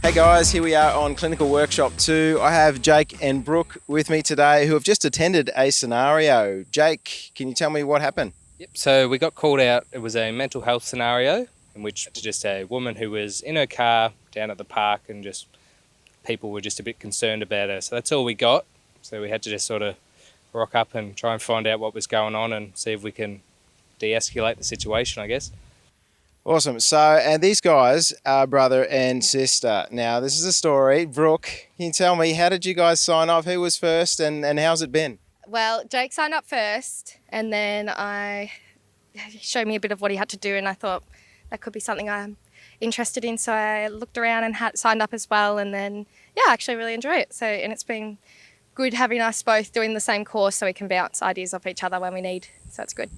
Hey guys, here we are on Clinical Workshop 2. I have Jake and Brooke with me today who have just attended a scenario. Jake, can you tell me what happened? Yep, so we got called out. It was a mental health scenario in which just a woman who was in her car down at the park and just people were just a bit concerned about her. So that's all we got. So we had to just sort of rock up and try and find out what was going on and see if we can de-escalate the situation, I guess. Awesome. So, and these guys are brother and sister. Now, this is a story. Brooke, can you tell me, how did you guys sign off? Who was first and how's it been? Well, Jake signed up first and then he showed me a bit of what he had to do and I thought that could be something I'm interested in. So I looked around and signed up as well and then, I actually really enjoy it. And it's been good having us both doing the same course so we can bounce ideas off each other when we need. So it's good.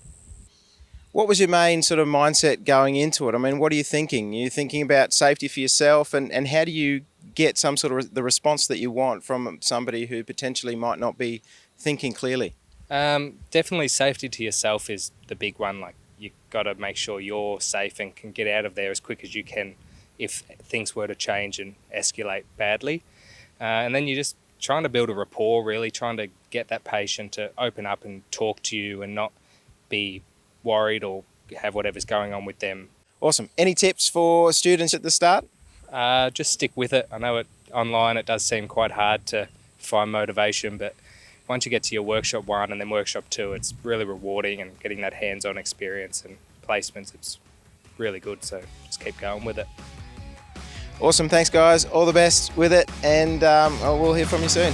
What was your main sort of mindset going into it? I mean, what are you thinking? Are you thinking about safety for yourself and how do you get some sort of the response that you want from somebody who potentially might not be thinking clearly? Definitely safety to yourself is the big one. Like you've got to make sure you're safe and can get out of there as quick as you can if things were to change and escalate badly. And then you're just trying to build a rapport, really trying to get that patient to open up and talk to you and not be worried or have whatever's going on with them. Awesome. Any tips for students at the start? Just stick with it. I know online it does seem quite hard to find motivation, but once you get to your workshop 1 and then workshop 2, it's really rewarding and getting that hands-on experience and placements, it's really good. So just keep going with it. Awesome. Thanks, guys. All the best with it, and we'll hear from you soon.